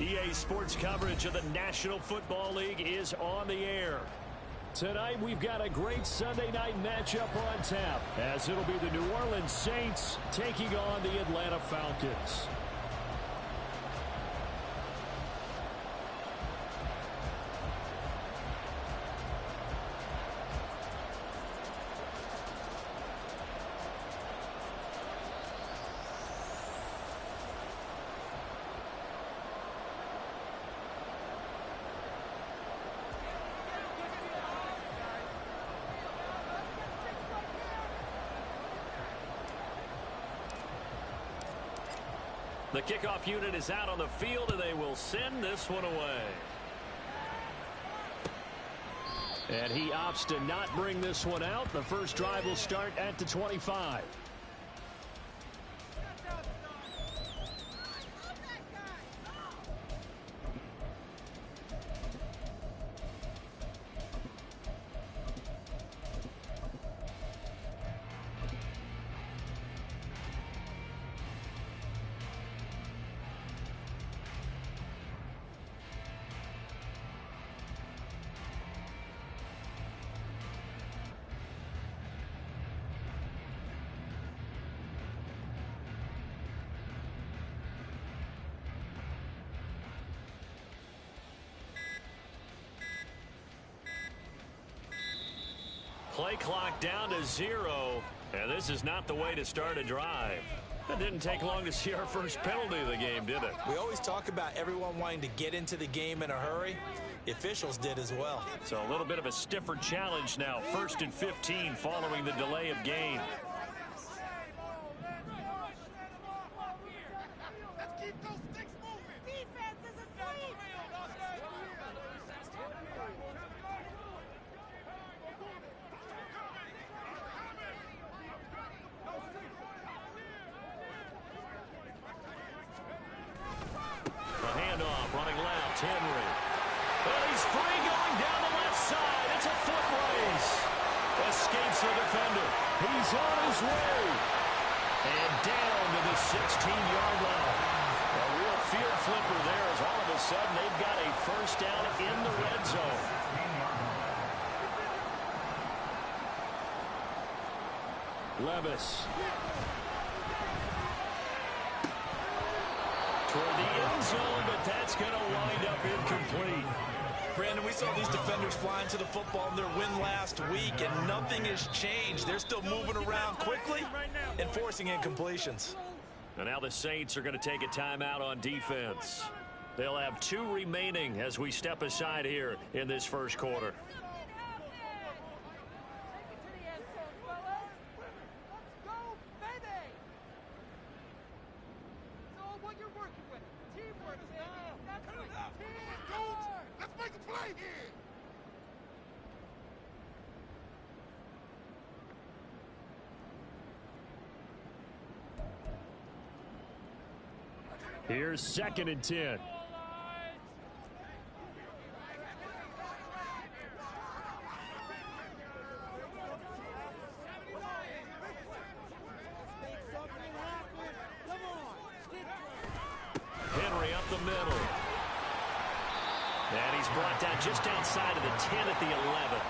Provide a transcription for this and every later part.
EA Sports coverage of the National Football League is on the air. Tonight, we've got a great Sunday night matchup on tap, as it'll be the New Orleans Saints taking on the Atlanta Falcons. The kickoff unit is out on the field, and they will send this one away. And he opts to not bring this one out. The first drive will start at the 25. Play clock down to 0, and this is not the way to start a drive. It didn't take long to see our first penalty of the game, did it? We always talk about everyone wanting to get into the game in a hurry. The officials did as well. So a little bit of a stiffer challenge now. 1st and 15 following the delay of game. Henry. Well, he's free going down the left side. It's a foot race. Escapes the defender. He's on his way. And down to the 16-yard line. A real field flipper there as all of a sudden they've got a first down in the red zone. Levis. Toward the end zone, but that's going to wind up incomplete. Brandon, we saw these defenders flying to the football in their win last week, and nothing has changed. They're still moving around quickly and forcing incompletions. And now the Saints are going to take a timeout on defense. They'll have 2 remaining as we step aside here in this first quarter. Here's 2nd and 10. Henry up the middle. And he's brought down just outside of the 10 at the 11.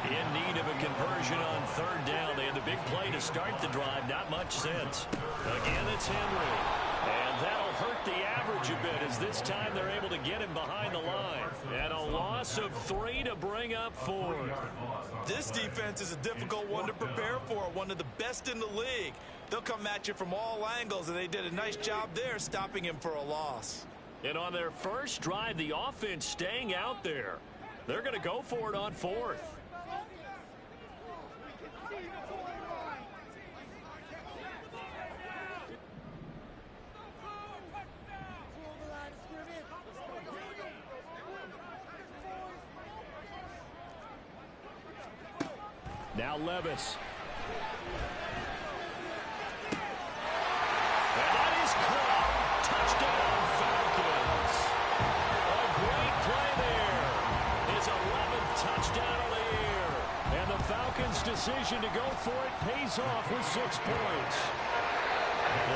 In need of a conversion on 3rd down. They had the big play to start the drive. Not much sense. Again, it's Henry. And that'll hurt the average a bit as this time they're able to get him behind the line. And a loss of 3 to bring up 4. This defense is a difficult one to prepare for, one of the best in the league. They'll come at you from all angles, and they did a nice job there stopping him for a loss. And on their first drive, the offense staying out there. They're going to go for it on 4th. Now Levis. And that is caught. Touchdown, Falcons. A great play there. His 11th touchdown of the year. And the Falcons' decision to go for it pays off with 6 points.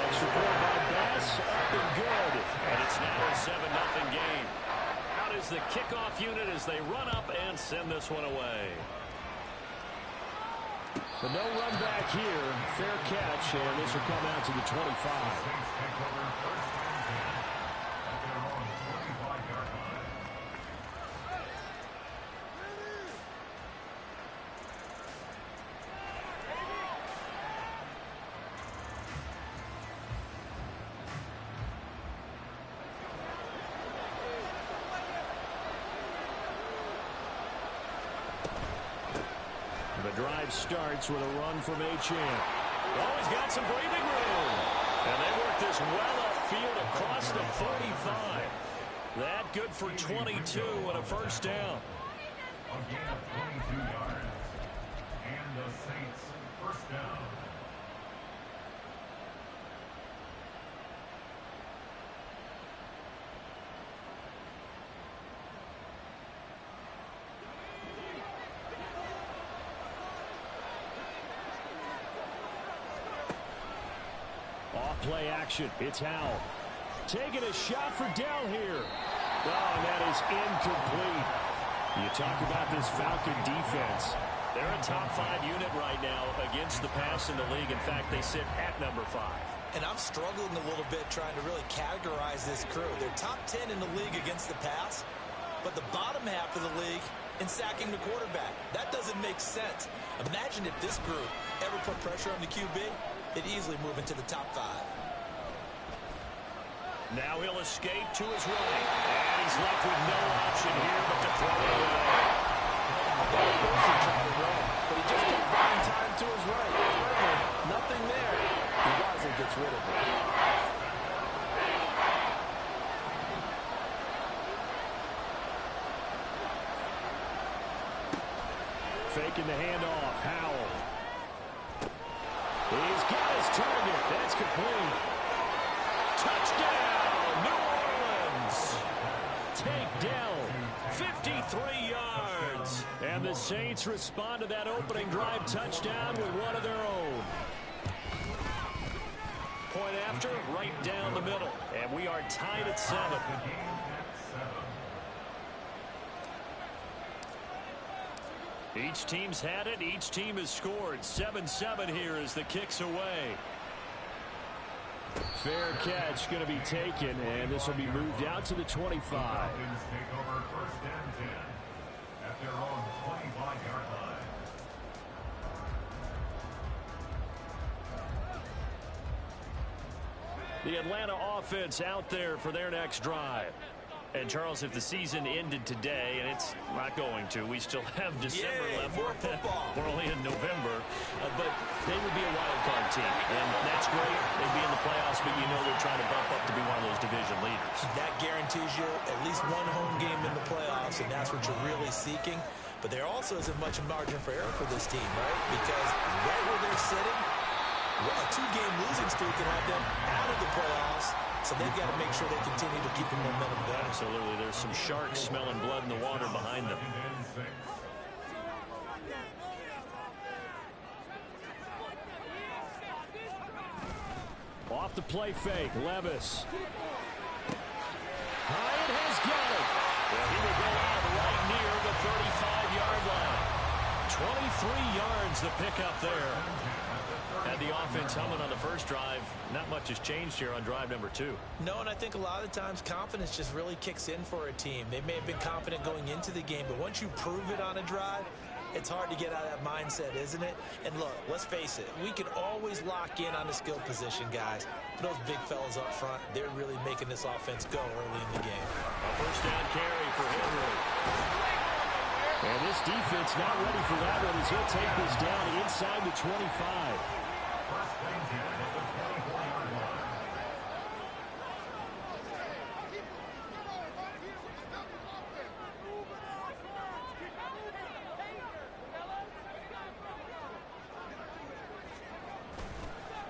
Extra point by Bass. up and good. And it's now a 7-0 game. Out is the kickoff unit as they run up and send this one away. But no run back here. Fair catch, and this will come out to the 25. The drive starts with a run from Achane. Oh, he's got some breathing room. And they work this well upfield across the 45. That good for 22 and a first down. A gain of 22 yards. And the Saints first down. Play action. It's Howell. Taking a shot for Dell here. Oh, and that is incomplete. You talk about this Falcon defense. They're a top 5 unit right now against the pass in the league. In fact, they sit at number 5. And I'm struggling a little bit trying to really categorize this crew. They're top 10 in the league against the pass, but the bottom half of the league in sacking the quarterback. That doesn't make sense. Imagine if this group ever put pressure on the QB, they'd easily move into the top 5. Now he'll escape to his right. And he's left with no option here but to throw it away. Of course he tried to run, but he just kept buying time to his right. Nothing there. He rises and gets rid of it. Faking the handoff. Howell. He's got his target. That's complete. Touchdown, New Orleans. Take down 53 yards. And the Saints respond to that opening drive touchdown with one of their own. Point after, right down the middle. And we are tied at 7. Each team's had it. Each team has scored. 7-7 here as the kick's away. Fair catch going to be taken, and this will be moved out to the 25. Falcons take over first and 10 at their own 25-yard line. The Atlanta offense out there for their next drive. And, Charles, if the season ended today, and it's not going to, we still have December left. More football. We're only in November. But they would be a wild card team. And that's great. They'd be in the playoffs, but you know they're trying to bump up to be one of those division leaders. That guarantees you at least one home game in the playoffs, and that's what you're really seeking. But there also isn't much margin for error for this team, right? Because right where they're sitting, a 2-game losing streak can have them out of the playoffs. So they've got to make sure they continue to keep the momentum going. Absolutely. There's some sharks smelling blood in the water behind them. Off the play fake, Levis. Hyatt has got it. Well, he will go out right near the 35-yard line. 23 yards the pickup there. Had the offense humming on the first drive. Not much has changed here on drive number 2. No, and I think a lot of the times confidence just really kicks in for a team. They may have been confident going into the game, but once you prove it on a drive, it's hard to get out of that mindset, isn't it? And look, let's face it, we can always lock in on the skill position, guys. But those big fellas up front, they're really making this offense go early in the game. A first down carry for Henry. And this defense not ready for that one as he'll take this down inside the 25. First and 10 at the 24-yard line.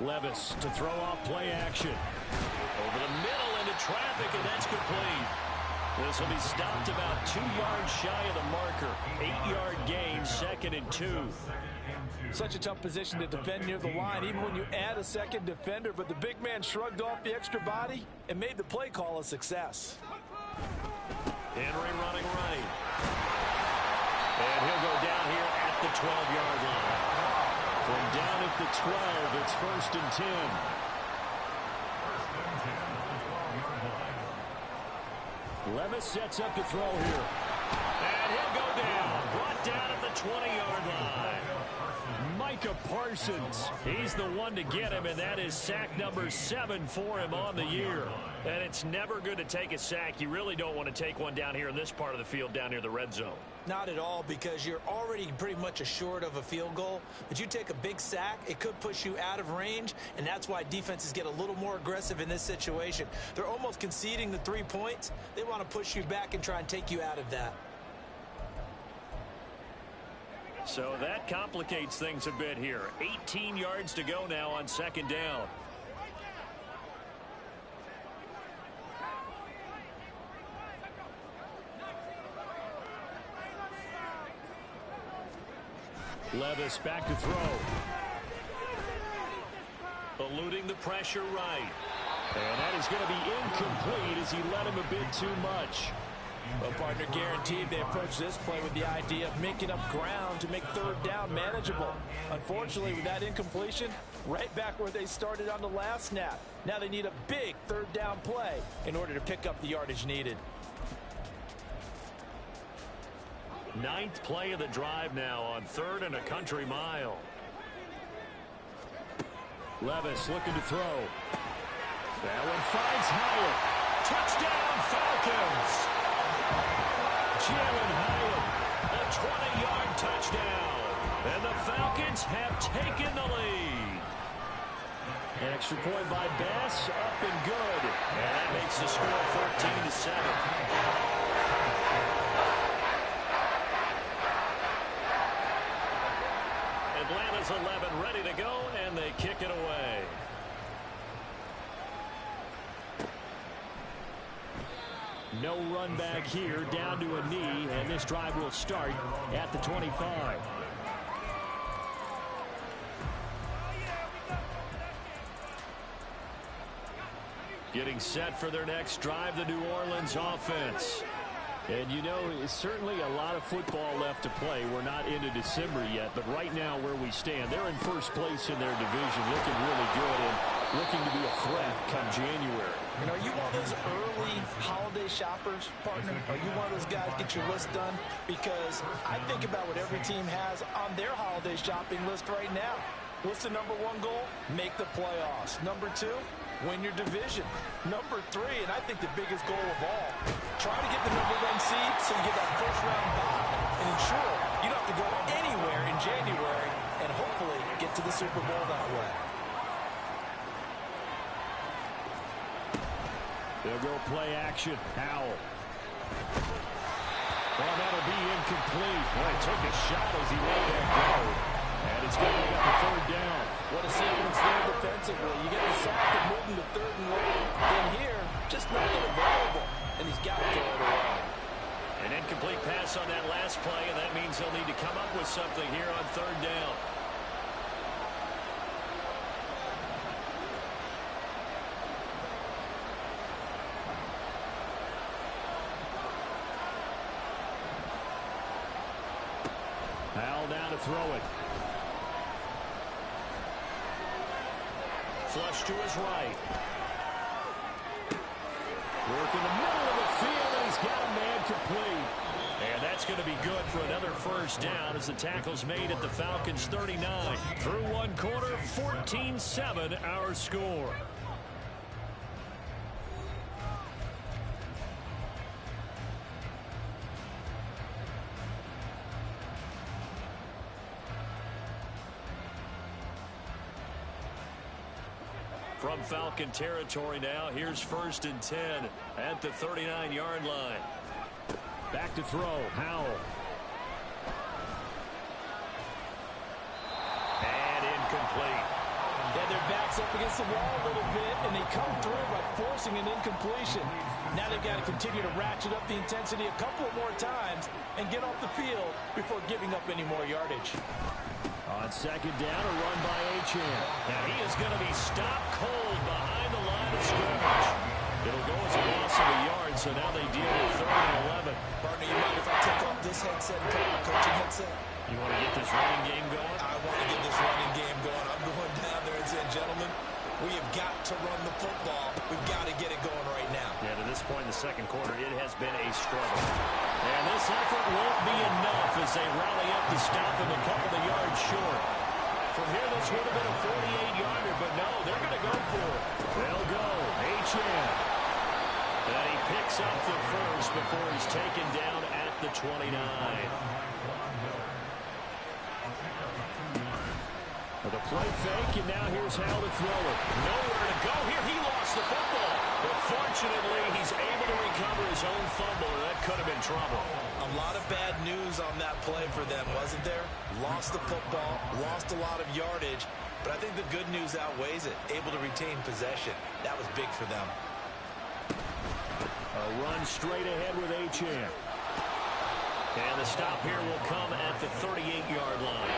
Levis to throw off play action. Over the middle into traffic, and that's complete. This will be stopped about 2 yards shy of the marker. 8-yard gain, 2nd and 2. Such a tough position to defend near the line, even when you add a second defender. But the big man shrugged off the extra body and made the play call a success. Henry running right. And he'll go down here at the 12-yard line. From down at the 12, it's 1st and 10. Levis sets up to throw here. And he'll go down. Brought down at the 20-yard line. Micah Parsons. He's the one to get him, and that is sack number 7 for him on the year. And it's never good to take a sack. You really don't want to take one down here in this part of the field, down near the red zone. Not at all, because you're already pretty much assured of a field goal. But you take a big sack, it could push you out of range, and that's why defenses get a little more aggressive in this situation. They're almost conceding the 3 points. They want to push you back and try and take you out of that. So that complicates things a bit here. 18 yards to go now on 2nd down. Levis back to throw. Eluding the pressure right. And that is going to be incomplete as he let him a bit too much. Well, partner, guaranteed they approach this play with the idea of making up ground to make 3rd down manageable. Unfortunately, with that incompletion, right back where they started on the last snap. Now they need a big 3rd down play in order to pick up the yardage needed. 9th play of the drive now on 3rd and a country mile. Levis looking to throw. That one finds Hyatt. Touchdown Falcons! Jalen Hyatt, a 20-yard touchdown. And the Falcons have taken the lead. An extra point by Bass, up and good. And that makes the score 14-7. Atlanta's 11 ready to go, and they kick it away. No run back here, down to a knee, and this drive will start at the 25. Getting set for their next drive, the New Orleans offense. And you know, it's certainly a lot of football left to play. We're not into December yet, but right now where we stand, they're in first place in their division, looking really good and looking to be a threat come January. And are you one of those early holiday shoppers, partner? Are you one of those guys get your list done? Because I think about what every team has on their holiday shopping list right now. What's the number 1 goal? Make the playoffs. Number 2, win your division. Number 3, and I think the biggest goal of all, try to get the number 1 seed so you get that first-round bye and ensure you don't have to go anywhere in January and hopefully get to the Super Bowl that way. They'll go play action. Howell. Well, that'll be incomplete. Boy, took a shot as he let that go. And it's going to be up to 3rd down. What a sequence there defensively. You get the sack and move him to 3rd and long. Then here, just nothing available. And he's got to throw it away. An incomplete pass on that last play, and that means he'll need to come up with something here on 3rd down. Howell down to throw it. Flush to his right. Work in the middle of the field, and he's got a man complete. And that's going to be good for another first down as the tackle's made at the Falcons 39. Through 1 quarter, 14-7 our score. From Falcon territory now, here's 1st and 10 at the 39-yard line. Back to throw, Howell. And incomplete. Yeah, their back's up against the wall a little bit, and they come through by forcing an incompletion. Now they've got to continue to ratchet up the intensity a couple more times and get off the field before giving up any more yardage. On second down, a run by Achane. Now he is going to be stopped cold behind the line of scrimmage. It'll go as a loss of a yard, so now they deal with 3rd and 11. Partner, you mind if I take off this headset and put on my coaching headset? You want to get this running game going? I want to get this running game going. I'm going down there and saying, gentlemen, we have got to run the football. We've got to get it going right now. Yeah, to this point in the second quarter, it has been a struggle. And this effort won't be enough as they rally up to stop him a couple of yards short. From here, this would have been a 48-yarder, but no, they're going to go for it. They'll go. Achane. And he picks up the first before he's taken down at the 29. With a play fake, and now here's how to throw it. Nowhere to go here. He lost the football. But fortunately, he's able to recover his own fumble, or that could have been trouble. A lot of bad news on that play for them, wasn't there? Lost the football, lost a lot of yardage, but I think the good news outweighs it. Able to retain possession. That was big for them. A run straight ahead with Achane. And the stop here will come at the 38-yard line.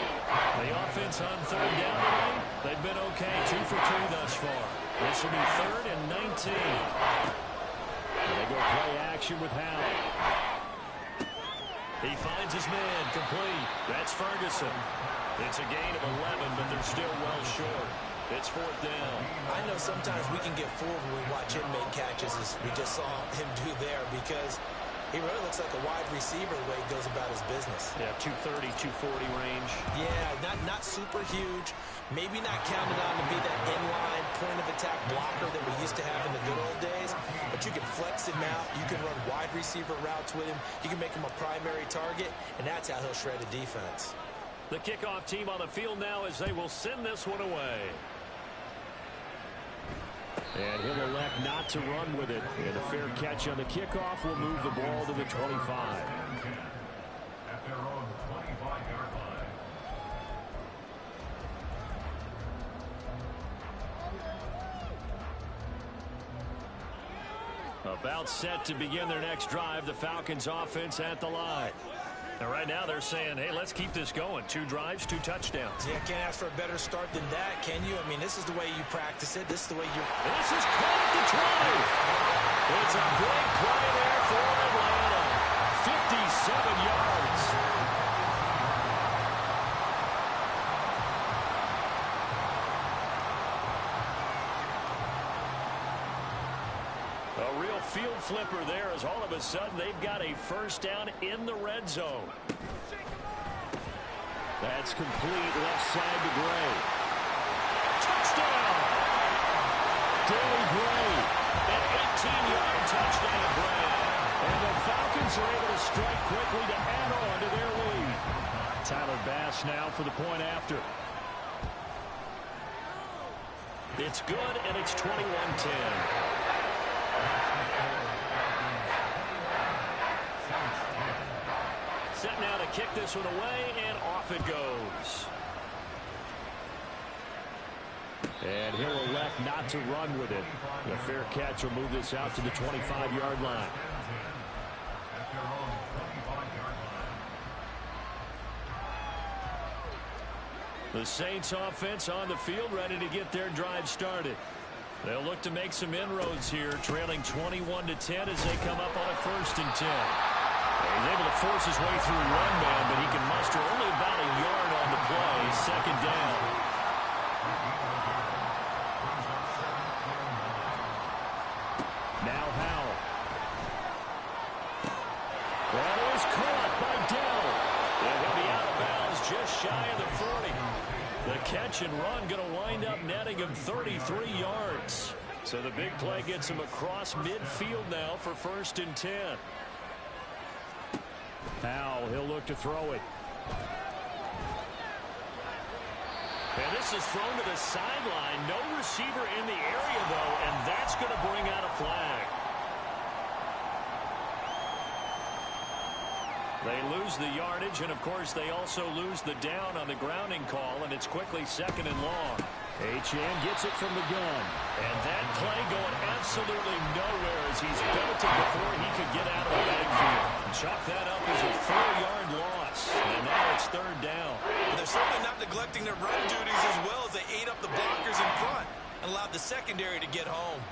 The offense on 3rd down today, they've been okay. 2 for 2 thus far. This will be 3rd and 19. And they go play action with Howell. He finds his man complete. That's Ferguson. It's a gain of 11, but they're still well short. It's 4th down. I know sometimes we can get fooled when we watch him make catches, as we just saw him do there, because he really looks like a wide receiver the way he goes about his business. Yeah, 230, 240 range. Yeah, not super huge. Maybe not counted on to be that inline point-of-attack blocker that we used to have in the good old days. But you can flex him out. You can run wide receiver routes with him. You can make him a primary target, and that's how he'll shred a defense. The kickoff team on the field now as they will send this one away. And he'll elect not to run with it. And a fair catch on the kickoff will move the ball to the 25. At their own 25-yard line. About set to begin their next drive, the Falcons offense at the line. And right now they're saying, hey, let's keep this going. 2 drives, 2 touchdowns. Yeah, can't ask for a better start than that, can you? I mean, this is the way you practice it. This is the way you... This is caught at the 20. It's a big play there for Atlanta. 57 yards. A real field flipper there as all of a sudden they've got a first down in the red zone. That's complete left side to Gray. Touchdown! Danny Gray. An 18-yard touchdown to Gray. And the Falcons are able to strike quickly to add on to their lead. Tyler Bass now for the point after. It's good, and it's 21-10. Set now to kick this one away, and off it goes. And he'll elect not to run with it. A fair catch will move this out to the 25-yard line. At their own 25-yard line. The Saints offense on the field, ready to get their drive started. They'll look to make some inroads here, trailing 21-10 as they come up on a 1st and 10. He's able to force his way through one man, but he can muster only about a yard on the play. 2nd down. Now Howell. That is caught by Dell. And he'll be out of bounds just shy of the 40. The catch and run going to wind up netting him 33 yards. So the big play gets him across midfield now for 1st and 10. Howell, he'll look to throw it. And this is thrown to the sideline. No receiver in the area, though, and that's going to bring out a flag. They lose the yardage, and, of course, they also lose the down on the grounding call, and it's quickly 2nd and long. Achane gets it from the gun. And that play going absolutely nowhere as he's belted before he could get out of the backfield. Chalk that up as a 4-yard loss, and now it's third down. But they're certainly not neglecting their run duties as well as they ate up the blockers in front and allowed the secondary to get home.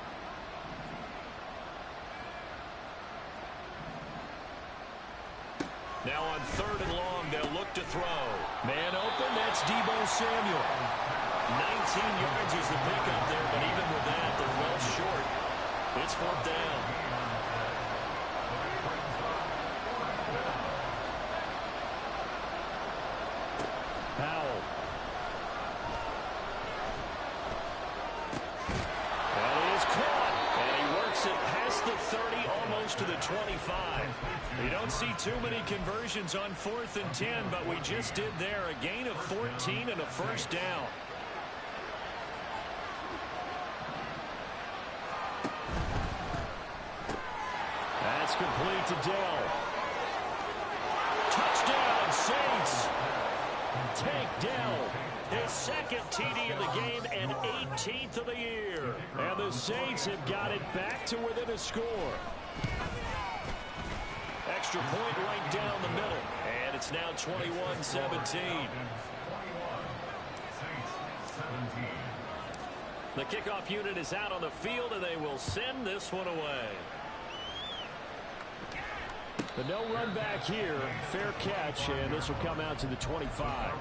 Now on third and long, they'll look to throw. Man open, that's Deebo Samuel. 19 yards is the pickup there, but even with that, they're well short. It's fourth down. Powell. That is caught, and he works it past the 30, almost to the 25. You don't see too many conversions on 4th and 10, but we just did there. A gain of 14 and a first down. That's complete to Dell. Touchdown, Saints. Take Dell. His second TD of the game and 18th of the year. And the Saints have got it back to within a score. Extra point right down the middle. And it's now 21-17. The kickoff unit is out on the field, and they will send this one away. But no run back here. Fair catch, and this will come out to the 25.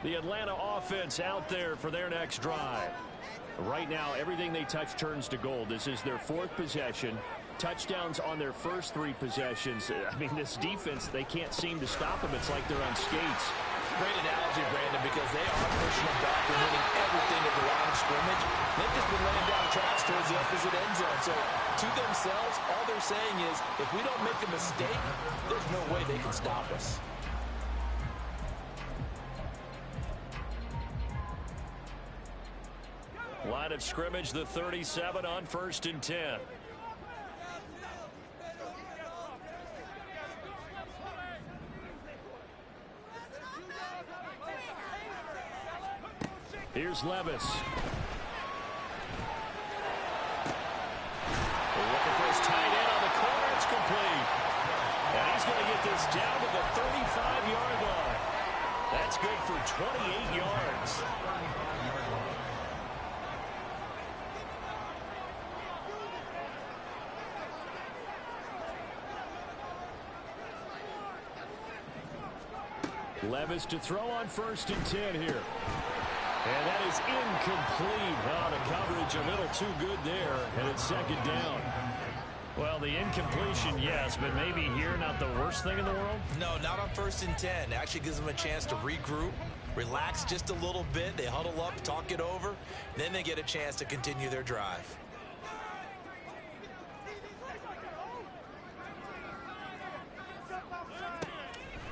The Atlanta offense out there for their next drive. Right now, everything they touch turns to gold. This is their 4th possession. Touchdowns on their first 3 possessions. I mean, this defense, they can't seem to stop them. It's like they're on skates. Great analogy, Brandon, because they are pushing them back and winning everything at the line of scrimmage. They've just been laying down tracks towards the opposite end zone. So, to themselves, all they're saying is, if we don't make a mistake, there's no way they can stop us. Line of scrimmage, the 37 on 1st and 10. Here's Levis. Looking for his tight end on the corner. It's complete. And he's going to get this down to the 35-yard line. That's good for 28 yards. Levis to throw on 1st and 10 here. And that is incomplete. Oh, the coverage a little too good there, and it's 2nd down. Well, the incompletion, yes, but maybe here not the worst thing in the world? No, not on 1st and 10. Actually gives them a chance to regroup, relax just a little bit. They huddle up, talk it over. Then they get a chance to continue their drive.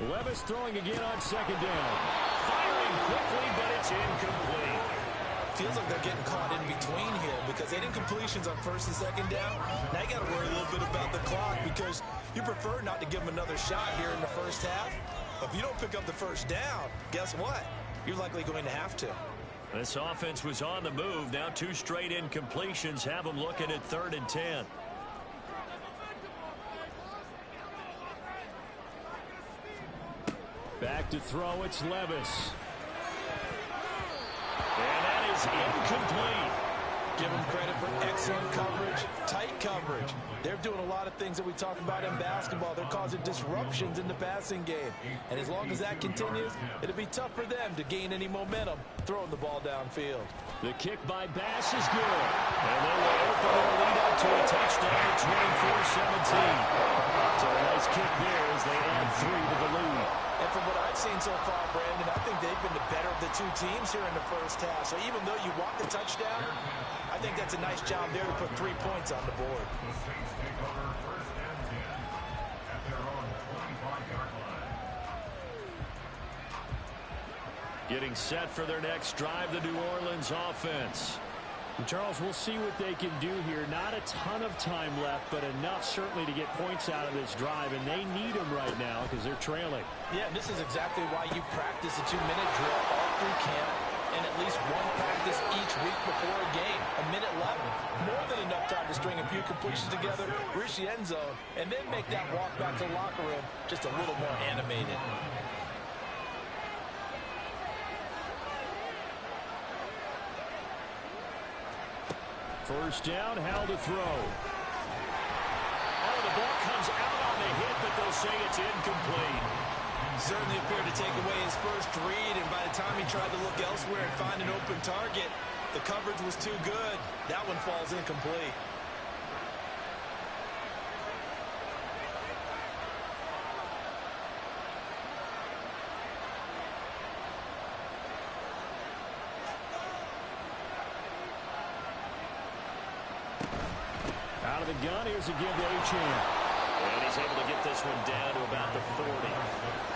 Levis throwing again on 2nd down. Firing quickly, but it's incomplete. Feels like they're getting caught in between here because they didn't completions on 1st and 2nd down. Now you got to worry a little bit about the clock because you prefer not to give them another shot here in the first half. But if you don't pick up the first down, guess what? You're likely going to have to. This offense was on the move. Now 2 straight incompletions have them looking at 3rd and 10. Back to throw, it's Levis. And that is incomplete. Give them credit for excellent coverage, tight coverage. They're doing a lot of things that we talk about in basketball. They're causing disruptions in the passing game. And as long as that continues, it'll be tough for them to gain any momentum throwing the ball downfield. The kick by Bass is good. And they will open their lead up to a touchdown at 24-17. So a nice kick there as they add 3 to the lead. And from what I've seen so far, Brandon, I think they've been the better of the 2 teams here in the first half. So even though you want the touchdown, I think that's a nice job there to put 3 points on the board. The Saints take over 1st and 10 at their own 25-yard line. Getting set for their next drive, the New Orleans offense. Charles, we'll see what they can do here. Not a ton of time left, but enough certainly to get points out of this drive, and they need them right now because they're trailing. Yeah, this is exactly why you practice a 2-minute drill all through camp and at least one practice each week before a game. A minute left, more than enough time to string a few completions together, reach the end zone, and then make that walk back to the locker room just a little more animated. First down, Howell to throw. Oh, the ball comes out on the hit, but they'll say it's incomplete. Certainly appeared to take away his first read, and by the time he tried to look elsewhere and find an open target, the coverage was too good. That one falls incomplete. Out of the gun, here's a give to Achane. And he's able to get this one down to about the 40.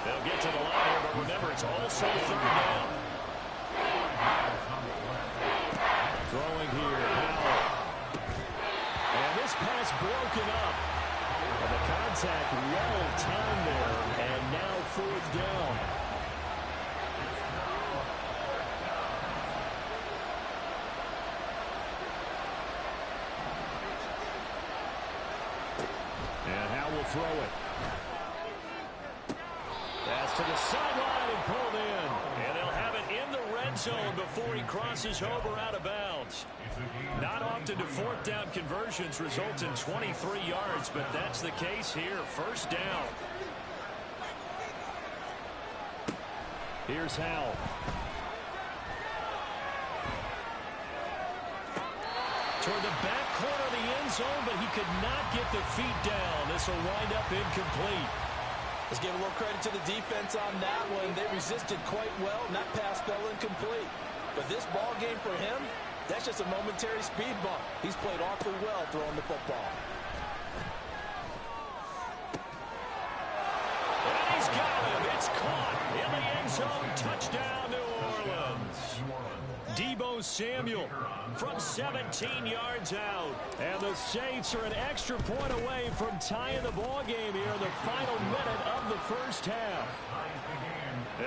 They'll get to the line here, but remember, it's also third down. Throwing here, Howell. And this pass broken up. And the contact well timed there, and now fourth down. And Howell will throw it. Pass to the sideline and pulled in. And they'll have it in the red zone before he crosses over out of bounds. Not often do fourth down conversions result in 23 yards, but that's the case here. First down. Here's Howell. Toward the back corner of the end zone, but he could not get the feet down. This will wind up incomplete. Let's give a little credit to the defense on that one. They resisted quite well, and that pass fell incomplete. But this ball game for him, that's just a momentary speed bump. He's played awfully well throwing the football. And he's got him. It's caught in the end zone. Touchdown, New Orleans. Deebo Samuel from 17 yards out. And the Saints are an extra point away from tying the ball game here in the final minute of the first half.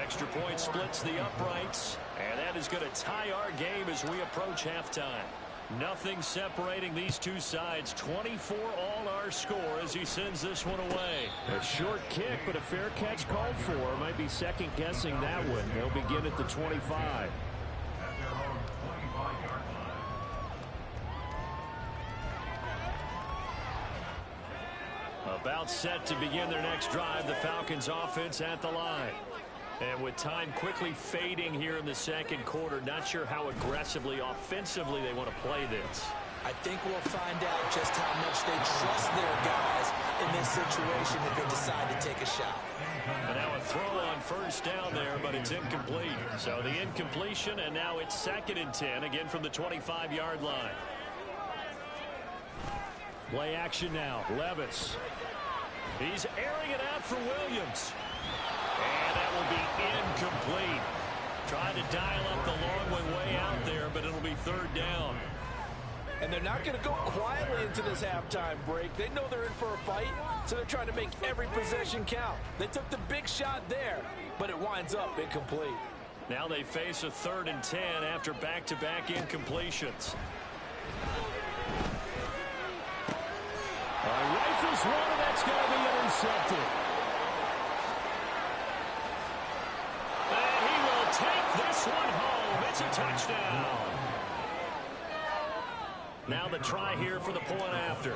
Extra point splits the uprights, and that is going to tie our game as we approach halftime. Nothing separating these two sides. 24 all our score as he sends this one away. A short kick, but a fair catch called for. Might be second guessing that one. They'll begin at the 25. About set to begin their next drive, the Falcons offense at the line. And with time quickly fading here in the second quarter, not sure how aggressively, offensively they want to play this. I think we'll find out just how much they trust their guys in this situation if they decide to take a shot. And now a throw on first down there, but it's incomplete. So the incompletion, and now it's 2nd and 10, again from the 25-yard line. Play action now. Levis. He's airing it out for Williams. And that will be incomplete. Trying to dial up the long one way out there, but it'll be third down. And they're not going to go quietly into this halftime break. They know they're in for a fight, so they're trying to make every possession count. They took the big shot there, but it winds up incomplete. Now they face a 3rd and 10 after back-to-back incompletions. Rifles one, and that's going to be intercepted. And he will take this one home. It's a touchdown. Now the try here for the point after.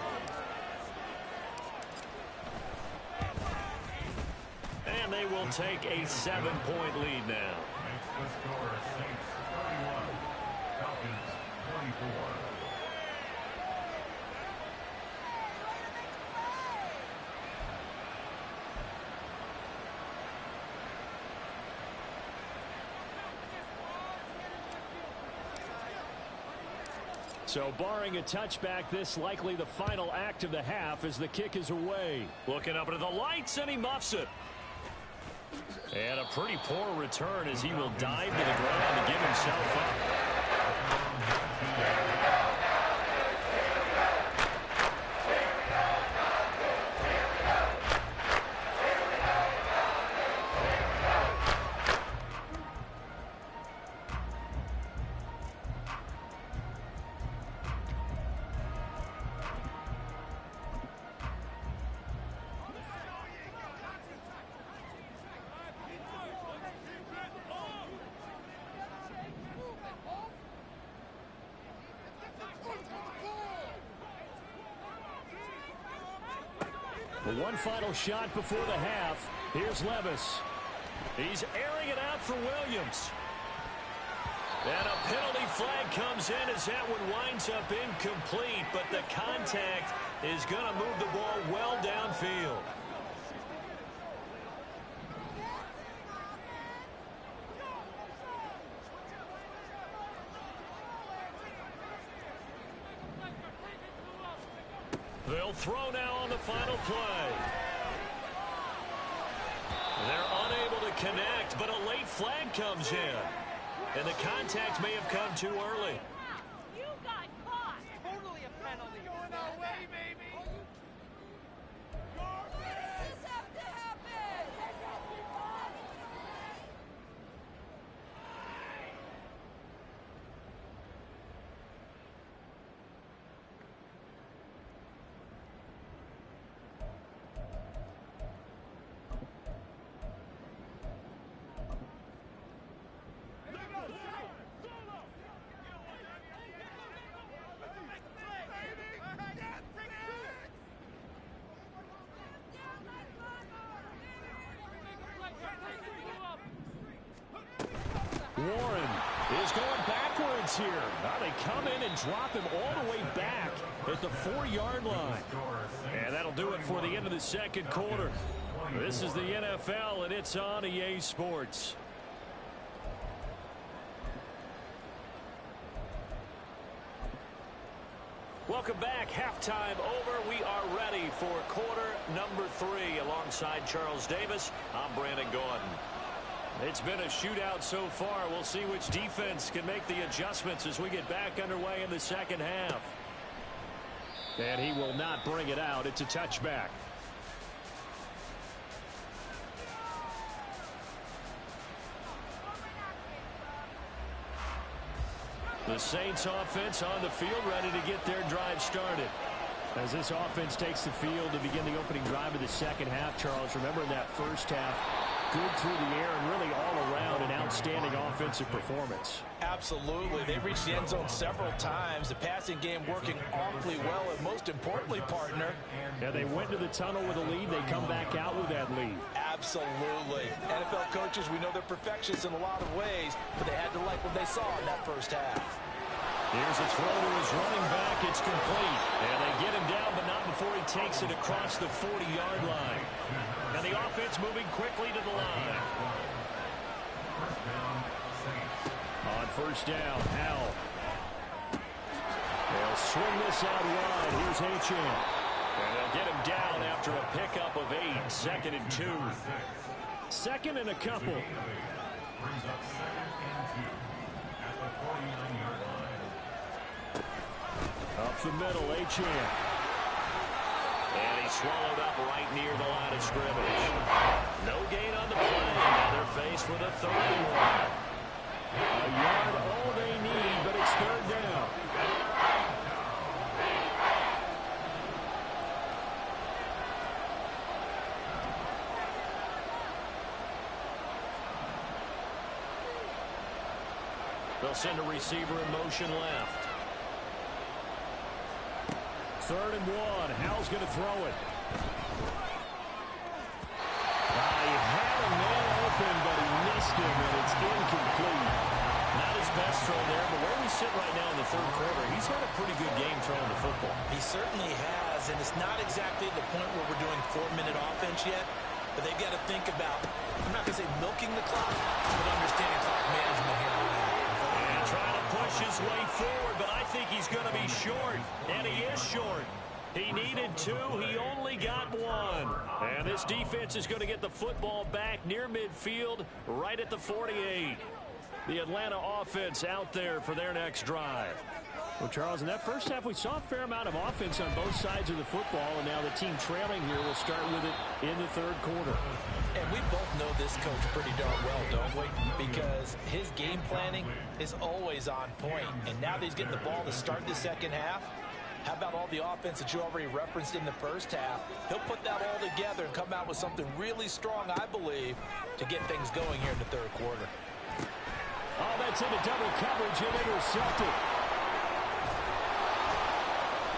And they will take a 7-point lead now. The score, Saints 31, Falcons 24. So barring a touchback, this likely the final act of the half as the kick is away. Looking up into the lights, and he muffs it. And a pretty poor return as he will dive to the ground to give himself up. Well, one final shot before the half. Here's Levis. He's airing it out for Williams. And a penalty flag comes in as that one winds up incomplete, but the contact is going to move the ball well downfield. They'll throw now on the final play. They're unable to connect, but a late flag comes in. And the contact may have come too early. You got caught. Totally a penalty. Going our way, baby. When does this have to happen? Warren is going backwards here. Now they come in and drop him all the way back at the 4-yard line. And that'll do it for the end of the second quarter. This is the NFL, and it's on EA Sports. Welcome back. Halftime over. We are ready for quarter number 3. Alongside Charles Davis, I'm Brandon Gordon. It's been a shootout so far. We'll see which defense can make the adjustments as we get back underway in the second half. And he will not bring it out. It's a touchback. The Saints offense on the field, ready to get their drive started. As this offense takes the field to begin the opening drive of the second half, Charles, remember in that first half, good through the air and really all around an outstanding offensive performance. Absolutely. They reached the end zone several times. The passing game working awfully well, and most importantly, partner. Yeah, they went to the tunnel with a lead. They come back out with that lead. Absolutely. NFL coaches, we know they're perfectionists in a lot of ways, but they had to like what they saw in that first half. Here's a throw to his running back. It's complete. And they get him down, but not before he takes it across the 40-yard line. And the offense moving quickly to the line. On first down, Howell. They'll swing this out wide. Here's Achane. And they'll get him down after a pickup of 8. 2nd and 2. 2nd and a couple. Brings up 2nd and 2 at the 49-yard line. Up the middle, Achane. And he's swallowed up right near the line of scrimmage. No gain on the play. Now they're faced with a 3rd and 1. A yard all they need, but it's 3rd down. They'll send a receiver in motion left. 3rd and 1. Howell's going to throw it. He had a man open, but he missed him, and it's incomplete. Not his best throw there, but where we sit right now in the 3rd quarter, he's had a pretty good game throwing the football. He certainly has, and it's not exactly the point where we're doing 4-minute offense yet, but they've got to think about, I'm not going to say milking the clock, but understanding clock management here. And trying to push his way forward, but I think he's going to be short, and he is short. He needed 2. He only got 1. And this defense is going to get the football back near midfield, right at the 48. The Atlanta offense out there for their next drive. Well, Charles, in that first half, we saw a fair amount of offense on both sides of the football, and now the team trailing here will start with it in the 3rd quarter. And we both know this coach pretty darn well, don't we? Because his game planning is always on point. And now that he's getting the ball to start the second half, how about all the offense that you already referenced in the first half? He'll put that all together and come out with something really strong, I believe, to get things going here in the 3rd quarter. Oh, that's into double coverage and intercepted.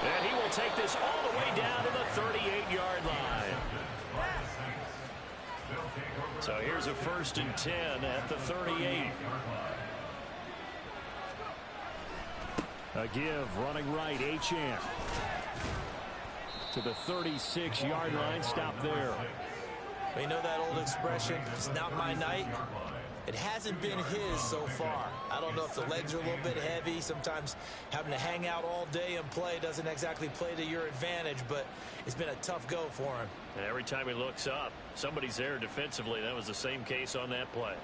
And he will take this all the way down to the 38-yard line. So here's a 1st and 10 at the 38. A give, running right, Achane. To the 36-yard line, stop there. We know that old expression, it's not my night. It hasn't been his so far. I don't know if the legs are a little bit heavy. Sometimes having to hang out all day and play doesn't exactly play to your advantage, but it's been a tough go for him. And every time he looks up, somebody's there defensively. That was the same case on that play.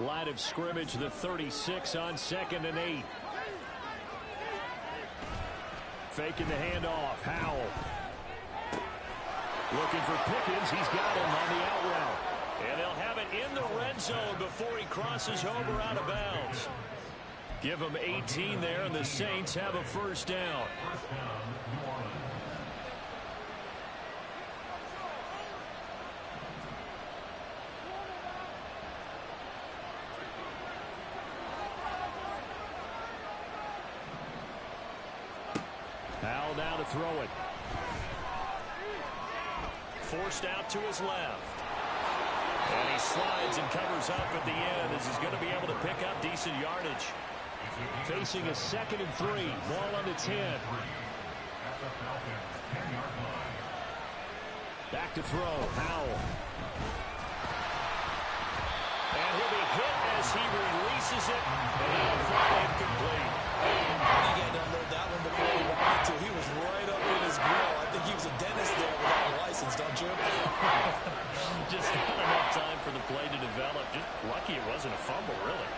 Line of scrimmage, the 36 on 2nd and 8. Faking the handoff, Howell. Looking for Pickens. He's got him on the out route. And they'll have it in the red zone before he crosses over out of bounds. Give him 18 there, and the Saints have a 1st down. Howell now to throw it. Forced out to his left. And he slides and covers up at the end as he's going to be able to pick up decent yardage. Facing a 2nd and 3. Ball on the 10. Back to throw. Howell. And he'll be hit as he releases it. And he'll fall incomplete. I think he had to unload that one before he wanted to. He was right up in his grill. I think he was a dentist there without a license, don't you? Just not enough time for the play to develop. Just lucky it wasn't a fumble, really.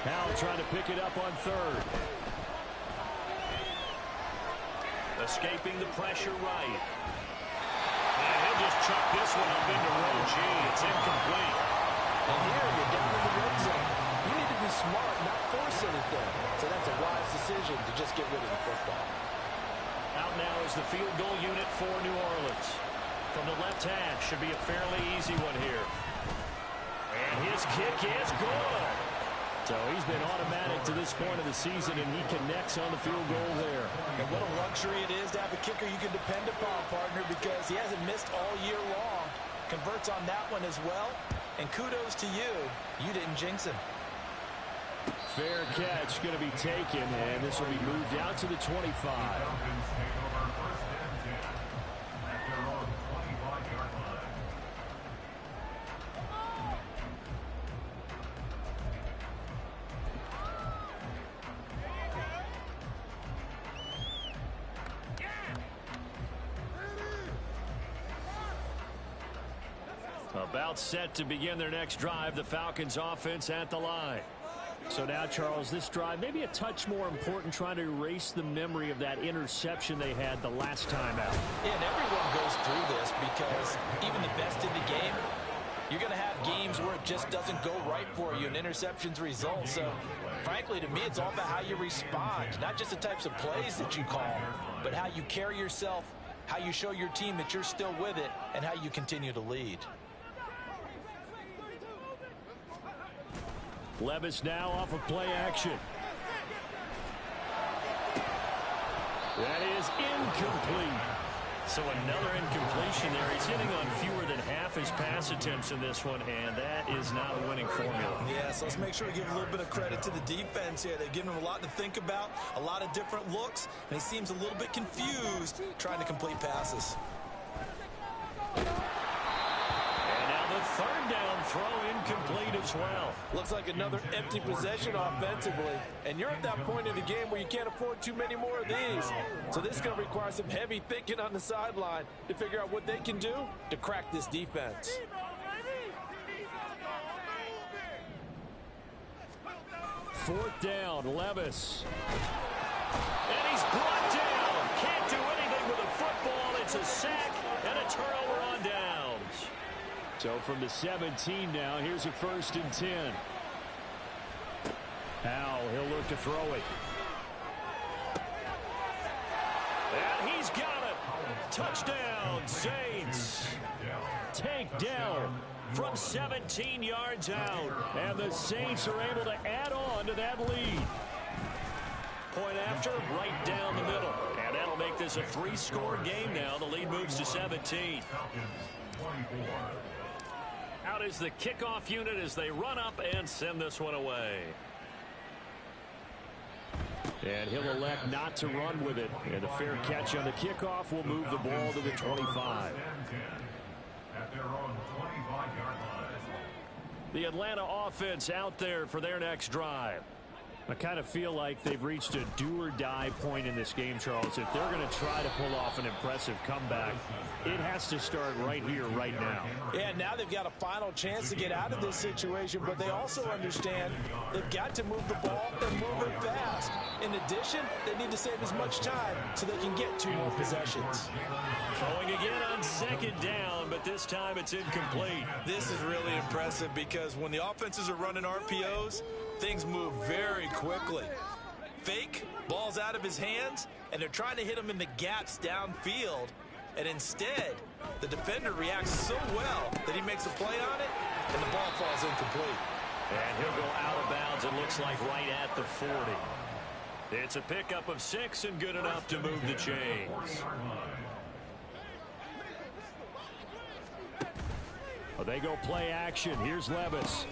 Howell trying to pick it up on 3rd. Escaping the pressure right. And he'll just chuck this one up into row G. It's incomplete. And here you're down in the red zone. You need to be smart, not force anything. So that's a wise decision to just get rid of the football. Out now is the field goal unit for New Orleans. From the left hash, should be a fairly easy one here. And his kick is good. So he's been automatic to this point of the season, and he connects on the field goal there. And what a luxury it is to have a kicker you can depend upon, partner, because he hasn't missed all year long. Converts on that one as well. And kudos to you. You didn't jinx him. Fair catch going to be taken, and this will be moved out to the 25. About set to begin their next drive, the Falcons offense at the line. So now, Charles, this drive maybe a touch more important, trying to erase the memory of that interception they had the last time out. Yeah, and everyone goes through this because even the best in the game, you're going to have games where it just doesn't go right for you and interceptions result. So, frankly, to me, it's all about how you respond, not just the types of plays that you call, but how you carry yourself, how you show your team that you're still with it, and how you continue to lead. Levis now off of play action. That is incomplete. So another incompletion there. He's hitting on fewer than half his pass attempts in this one, and that is not a winning formula. Yeah, so let's make sure we give a little bit of credit to the defense here. They've given him a lot to think about, a lot of different looks, and he seems a little bit confused trying to complete passes. And now the 3rd down throw incomplete as well. Looks like another empty possession offensively. And you're at that point in the game where you can't afford too many more of these. So this is going to require some heavy thinking on the sideline to figure out what they can do to crack this defense. Fourth down, Levis. And he's brought down. Can't do anything with a football. It's a sack and a turnover on downs. So from the 17 now, here's a 1st and 10. Howell, he'll look to throw it. And he's got it. Touchdown, Saints. Take down from 17 yards out. And the Saints are able to add on to that lead. Point after, right down the middle. And that'll make this a 3-score game now. The lead moves to 17. Out is the kickoff unit as they run up and send this one away. And he'll elect not to run with it. And a fair catch on the kickoff will move the ball to the 25. At their own 25-yard line. The Atlanta offense out there for their next drive. I kind of feel like they've reached a do-or-die point in this game, Charles. If they're going to try to pull off an impressive comeback, it has to start right here, right now. Yeah, now they've got a final chance to get out of this situation, but they also understand they've got to move the ball and move it fast. In addition, they need to save as much time so they can get 2 more possessions. Throwing again on 2nd down, but this time it's incomplete. This is really impressive because when the offenses are running RPOs, things move very quickly. Fake, ball's out of his hands, and they're trying to hit him in the gaps downfield. And instead, the defender reacts so well that he makes a play on it, and the ball falls incomplete. And he'll go out of bounds, it looks like right at the 40. It's a pickup of 6 and good enough to move the chains. Well, they go play action. Here's Levis.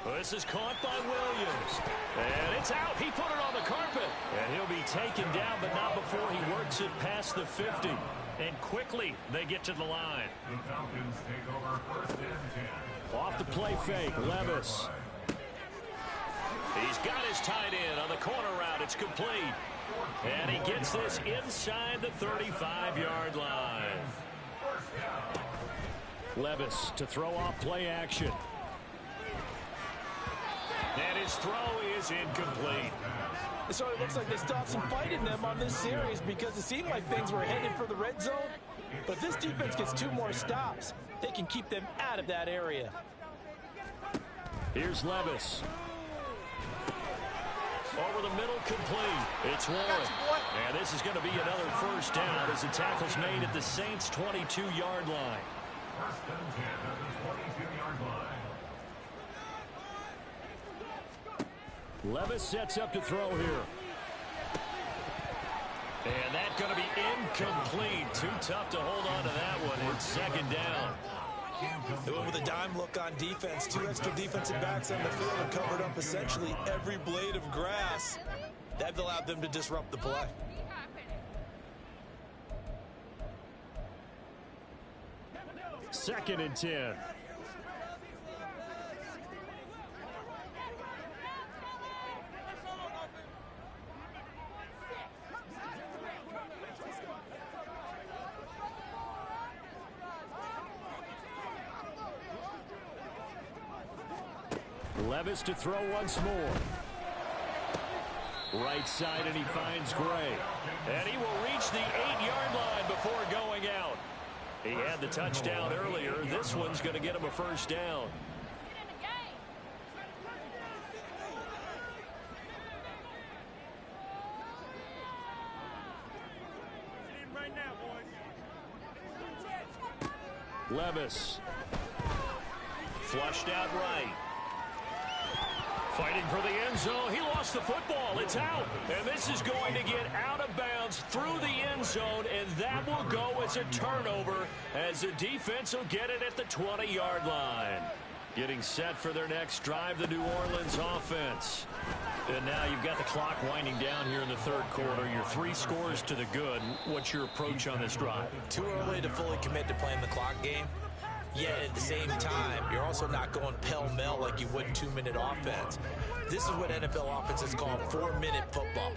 Well, this is caught by Williams. And it's out. He put it on the carpet. And he'll be taken down, but not before he works it past the 50. And quickly, they get to the line. The Falcons take over 1st and 10. Off the play fake, Levis. He's got his tight end on the corner route. It's complete. And he gets this inside the 35-yard line. Levis to throw off play action. And his throw is incomplete. So it looks like they stopped some fight in them on this series because it seemed like things were headed for the red zone. But if this defense gets 2 more stops, they can keep them out of that area. Here's Levis. Over the middle, complete. It's Warren. And this is going to be another 1st down as the tackle's made at the Saints' 22-yard line. 1st and 10 at the 22-yard line. Levis sets up to throw here. And that's going to be incomplete. Too tough to hold on to that one. It's 2nd down. They went with a dime look on defense. 2 extra defensive backs on the field and covered up essentially every blade of grass. That allowed them to disrupt the play. Second and 10. Levis to throw once more. Right side, and he finds Gray. And he will reach the 8-yard line before going out. He had the touchdown earlier. This one's going to get him a 1st down. Levis. Flushed out right. Fighting for the end zone. He lost the football. It's out. And this is going to get out of bounds through the end zone, and that will go as a turnover as the defense will get it at the 20-yard line. Getting set for their next drive, the New Orleans offense. And now you've got the clock winding down here in the 3rd quarter. You're 3 scores to the good. What's your approach on this drive? Too early to fully commit to playing the clock game. Yet at the same time, you're also not going pell-mell like you would 2-minute offense. This is what NFL offenses call 4-minute football.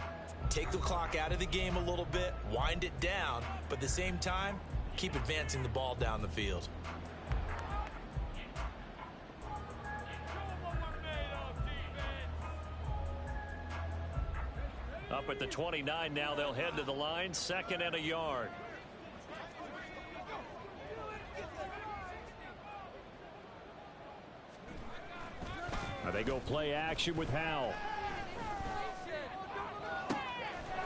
Take the clock out of the game a little bit, wind it down, but at the same time, keep advancing the ball down the field. Up at the 29 now, they'll head to the line, 2nd and a yard. They go play action with Howell.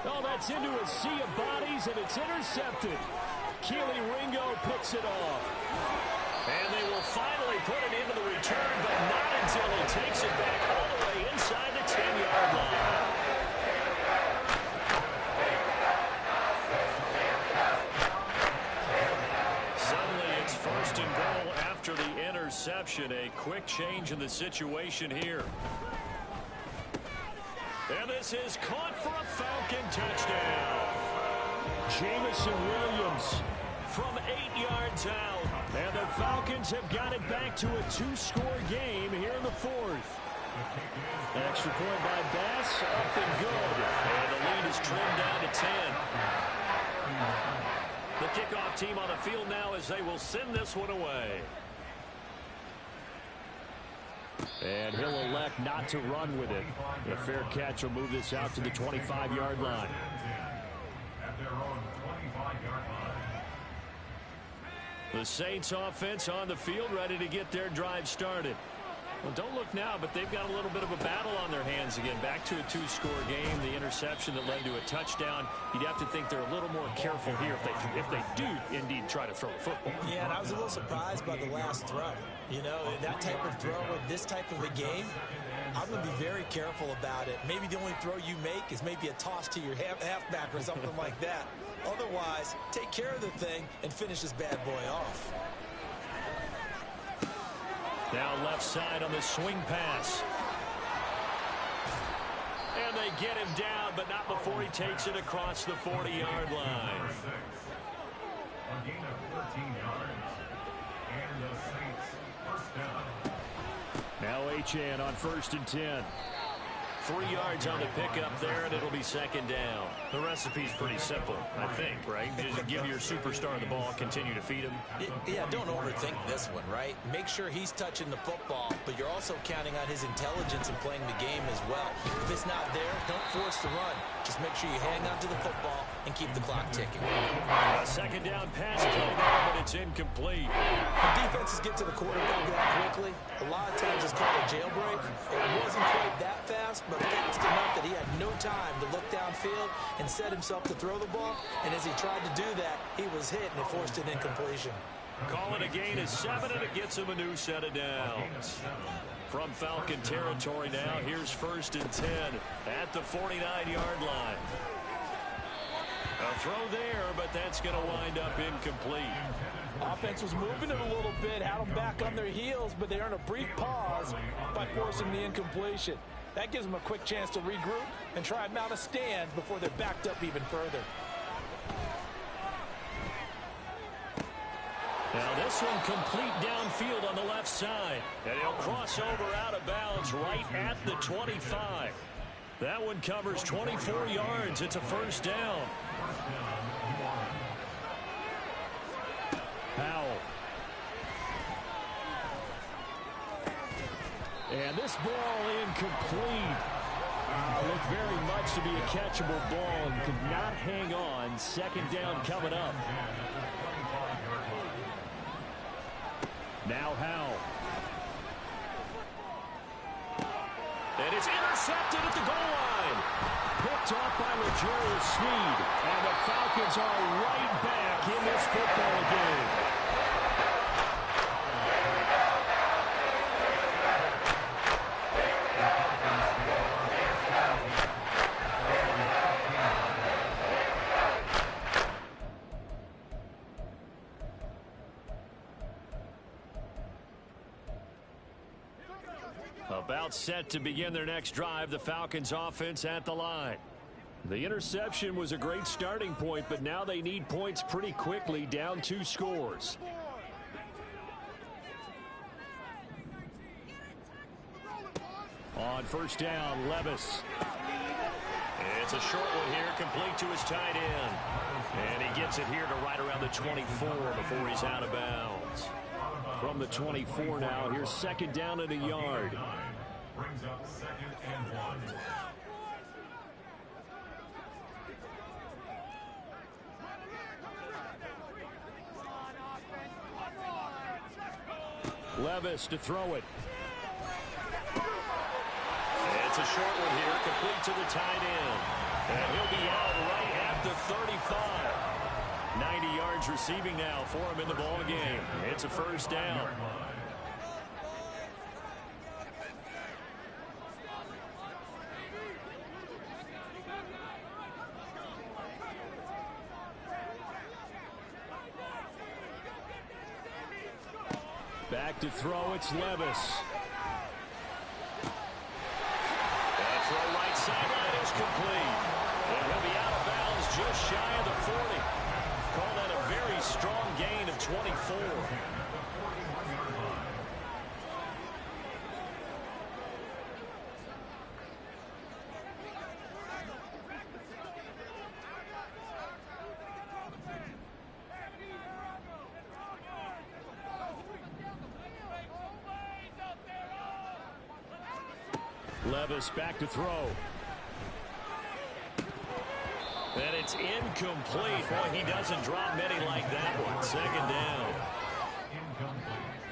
Oh, that's into a sea of bodies, and it's intercepted. Keely Ringo picks it off. And they will finally put it return, but not until he takes it back all the way inside the 10-yard line. Suddenly it's first and goal after the interception. A quick change in the situation here. And this is caught for a Falcon touchdown. Jamison Williams from 8 yards out. And the Falcons have got it back to a 2-score game here in the fourth. Extra point by Bass, up and good. And the lead is trimmed down to 10. The kickoff team on the field now as they will send this one away. And he'll elect not to run with it. A fair catch will move this out to the 25-yard line. At their own 25-yard line. The Saints offense on the field, ready to get their drive started. Well, don't look now, but they've got a little bit of a battle on their hands again. Back to a 2-score game. The interception that led to a touchdown. You'd have to think they're a little more careful here if they do indeed try to throw the football. Yeah, and I was a little surprised by the last throw. You know, that type of throw with this type of a game, I'm going to be very careful about it. Maybe the only throw you make is maybe a toss to your halfback or something like that. Otherwise, take care of the thing and finish this bad boy off. Now left side on the swing pass. And they get him down, but not before he takes it across the 40-yard line. A gain of 13 yards. And the Saints first down. Now Achane on 1st and 10. 3 yards on the pickup there, and it'll be second down. The recipe's pretty simple, I think, right? Just give your superstar the ball, continue to feed him. Yeah, don't overthink this one, right? Make sure he's touching the football, but you're also counting on his intelligence in playing the game as well. If it's not there, don't force the run. Just make sure you hang on to the football and keep the clock ticking. A second down pass play there, but it's incomplete. When defenses get to the quarterback that quickly, a lot of times it's called a jailbreak. It wasn't quite that fast, but fast enough that he had no time to look downfield and set himself to throw the ball. And as he tried to do that, he was hit and it forced an incompletion. Calling a gain of 7, and it gets him a new set of downs. From Falcon territory now, here's 1st and 10 at the 49-yard line. A throw there, but that's going to wind up incomplete. Offense was moving it a little bit, had them back on their heels, but they earned a brief pause by forcing the incompletion. That gives them a quick chance to regroup and try and mount a stand before they're backed up even further. Now this one complete downfield on the left side. And he'll cross over out of bounds right at the 25. That one covers 24 yards. It's a first down. Powell. And this ball incomplete. Looked very much to be a catchable ball and could not hang on. Second down coming up. Now Howell. And it's intercepted at the goal line. Picked off by L'Jarius Sneed. And the Falcons are right back in this football game. About set to begin their next drive, the Falcons offense at the line. The interception was a great starting point, but now they need points pretty quickly, down 2 scores. On first down, Levis. It's a short one here, complete to his tight end. And he gets it here to right around the 24 before he's out of bounds. From the 24 now, here's second down and a yard. Brings up 2nd and 1. Levis to throw it. It's a short one here, complete to the tight end. And he'll be out right at the 35. 90 yards receiving now for him in the ball game. It's a first down. Back to throw, it's Levis. That throw right sideline is complete. And he'll be out of bounds just shy of the 40. Call that a very strong gain of 24. Levis back to throw. And it's incomplete. Boy, he doesn't drop many like that one. Second down.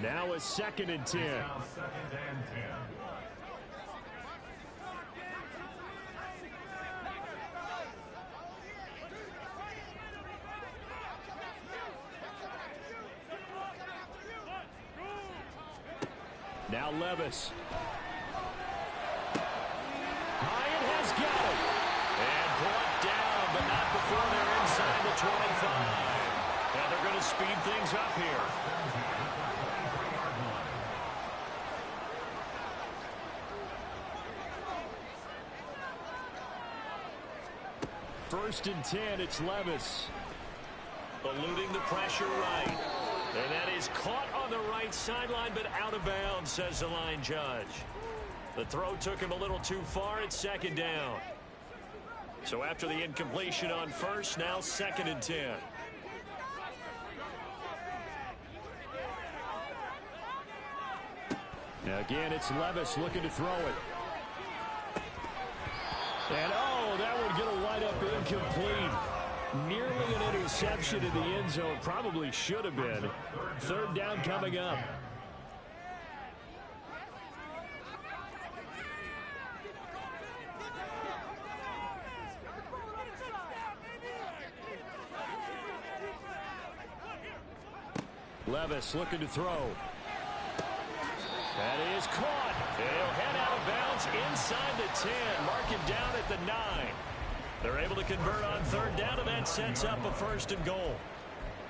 Now a 2nd and 10. Now 2nd and 10. Now Levis. Hyatt has got it. And brought down, but not before they're inside the 25. And they're going to speed things up here. First and 10, it's Levis. Eluding the pressure right. And that is caught on the right sideline, but out of bounds, says the line judge. The throw took him a little too far. It's 2nd down. So after the incompletion on first, now 2nd and 10. Now again, it's Levis looking to throw it. And oh, that would get a wide up incomplete. Nearly an interception in the end zone. Probably should have been. 3rd down coming up. Levis looking to throw. That is caught. He'll head out of bounds inside the 10. Mark it down at the 9. They're able to convert on 3rd down, and that sets up a 1st and goal.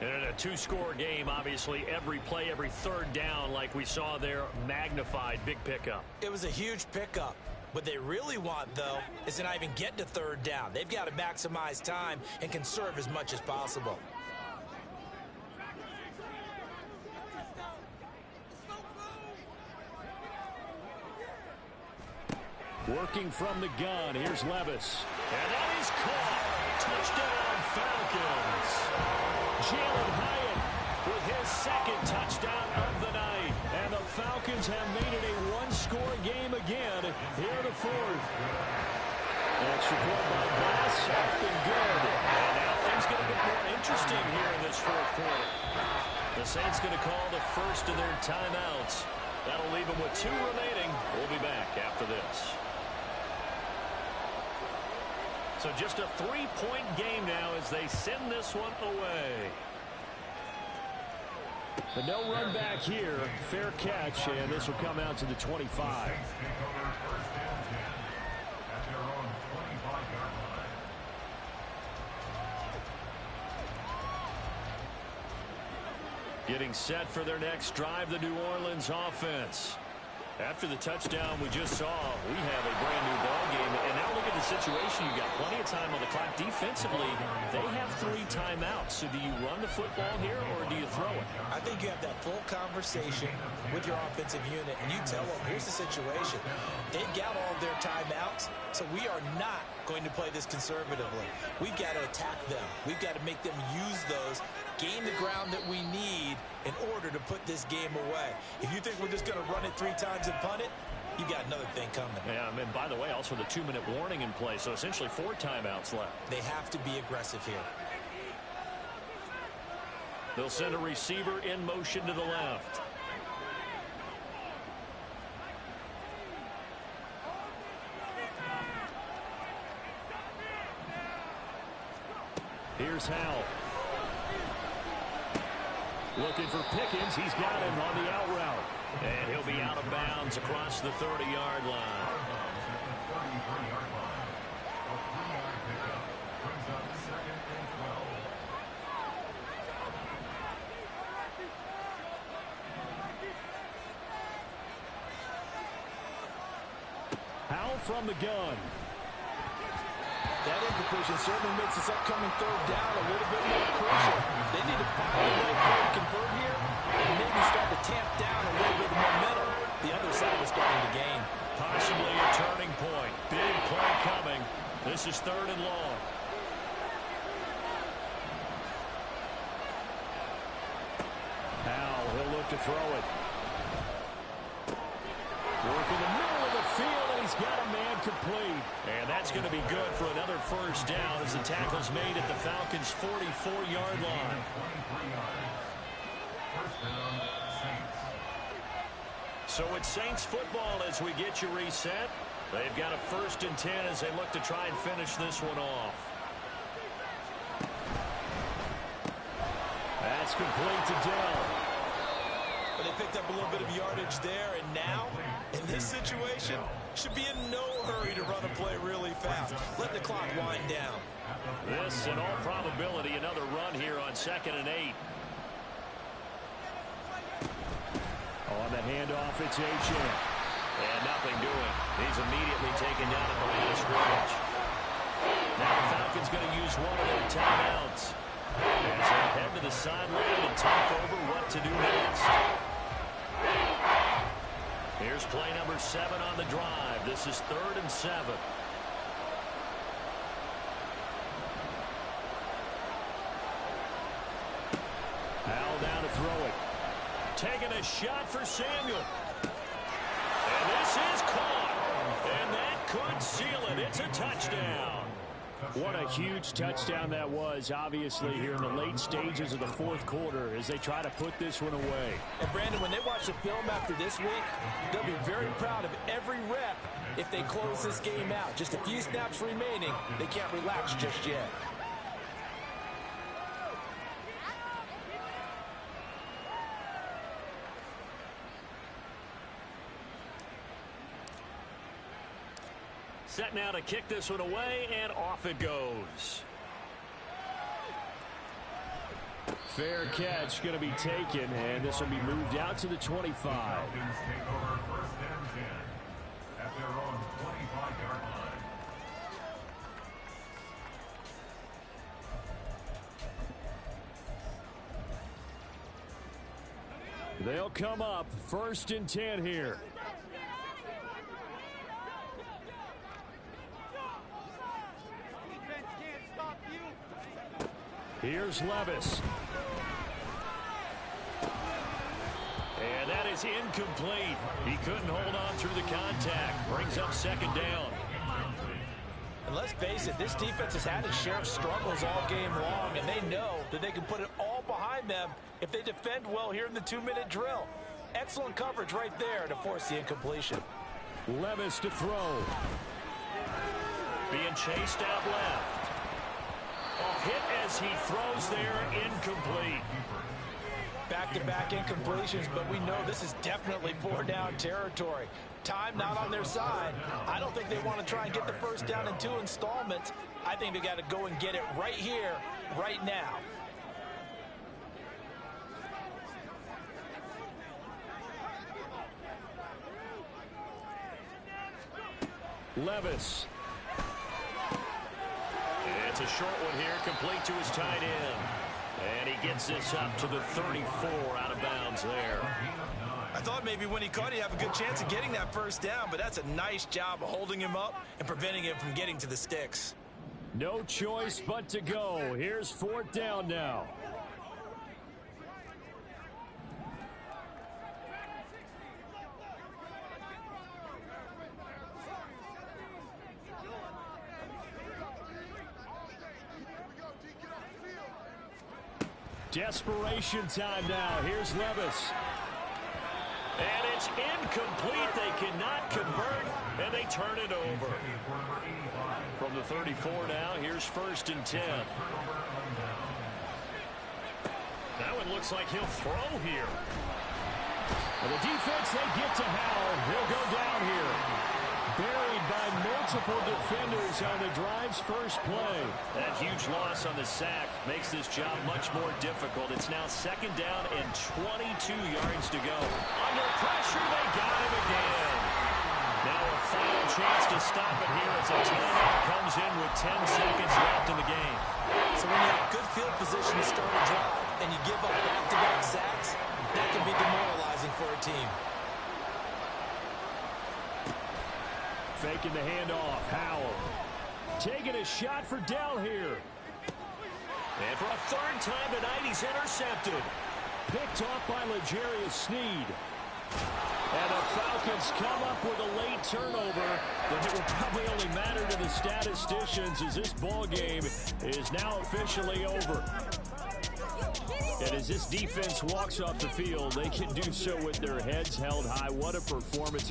And in a 2-score game, obviously, every play, every 3rd down, like we saw there, magnified. Big pickup. It was a huge pickup. What they really want, though, is to not even get to 3rd down. They've got to maximize time and conserve as much as possible. Working from the gun, here's Levis. And that is caught. Touchdown, Falcons. Jalen Hyatt with his 2nd touchdown of the night. And the Falcons have made it a 1-score game again here in the 4th. Extra point by Bass, soft and good. And now things get a bit more interesting here in this 4th quarter. The Saints going to call the first of their timeouts. That'll leave them with 2 remaining. We'll be back after this. So just a 3-point game now as they send this one away. But no run back here. Fair catch, and this will come out to the 25. Getting set for their next drive, the New Orleans offense. After the touchdown we just saw, we have a brand new ball game. And now look at the situation. You got plenty of time on the clock. Defensively, they have 3 timeouts. So do you run the football here or do you throw it? I think you have that full conversation with your offensive unit, and you tell them, here's the situation. They've got all of their timeouts, so we are not going to play this conservatively. We've got to attack them. We've got to make them use those, gain the ground that we need in order to put this game away. If you think we're just going to run it 3 times and punt it, you got another thing coming. Yeah, and by the way, also the 2-minute warning in play, so essentially 4 timeouts left. They have to be aggressive here. They'll send a receiver in motion to the left. Here's Howell. Looking for Pickens. He's got him on the out route. And he'll be out of bounds across the 30-yard line. from the gun. That incompletion certainly makes this upcoming third down a little bit more crucial. They need to find the right play to convert here and maybe start to tamp down a little bit of momentum. The other side is starting to gain. Possibly a turning point. Big play coming. This is 3rd and long. Now he'll look to throw it. Work in the middle of the field, and he's got a man complete. And that's going to be good for another first down as the tackle's made at the Falcons' 44-yard line. 23 yards. First down, Saints. So it's Saints football as we get you reset. They've got a 1st and 10 as they look to try and finish this one off. That's complete to Dell. But they picked up a little bit of yardage there, and now, in this situation, should be in no hurry to run a play really fast. Let the clock wind down. This, in all probability, another run here on 2nd and 8. On the handoff, it's Achane. And nothing doing. He's immediately taken down at the line of scrimmage. Now the Falcons going to use one of their timeouts as they head to the sideline and talk over what to do next. Here's play number 7 on the drive. This is 3rd and 7. Howell down to throw it. Taking a shot for Samuel. And this is caught. And that could seal it. It's a touchdown. What a huge touchdown that was, obviously, here in the late stages of the 4th quarter as they try to put this one away. And, Brandon, when they watch the film after this week, they'll be very proud of every rep if they close this game out. Just a few snaps remaining. They can't relax just yet. Set now to kick this one away, and off it goes. Fair catch going to be taken, and this will be moved out to the 25. Falcons take over 1st and 10 at their own 25-yard line. They'll come up 1st and 10 here. Here's Levis. And that is incomplete. He couldn't hold on through the contact. Brings up 2nd down. And let's face it, this defense has had its share of struggles all game long, and they know that they can put it all behind them if they defend well here in the 2-minute drill. Excellent coverage right there to force the incompletion. Levis to throw. Being chased out left. A hit as he throws there, incomplete. Back-to-back incompletions, but we know this is definitely 4-down territory. Time not on their side. I don't think they want to try and get the 1st down in 2 installments. I think they got to go and get it right here, right now. Levis. It's a short one here, complete to his tight end. And he gets this up to the 34 out of bounds there. I thought maybe when he caught, he'd have a good chance of getting that 1st down, but that's a nice job of holding him up and preventing him from getting to the sticks. No choice but to go. Here's 4th down now. Desperation time now. Here's Levis. And it's incomplete. They cannot convert, and they turn it over. From the 34 now, here's 1st and 10. That one looks like he'll throw here. And the defense, they get to Howell. He'll go down here. Buried by multiple defenders on the drive's first play. That huge loss on the sack makes this job much more difficult. It's now 2nd down and 22 yards to go. Under pressure, they got him again. Now a final chance to stop it here as a timeout comes in with 10 seconds left in the game. So when you have good field position to start a drive and you give up back-to-back sacks, that can be demoralizing for a team. Faking the handoff. Howell taking a shot for Dell here. And for a third time tonight, he's intercepted. Picked off by L'Jarius Sneed. And the Falcons come up with a late turnover that will probably only matter to the statisticians as this ball game is now officially over. And as this defense walks off the field, they can do so with their heads held high. What a performance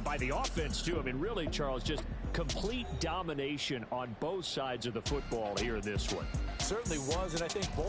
by the offense, too. I mean, really, Charles, just complete domination on both sides of the football here in this one. Certainly was, and I think both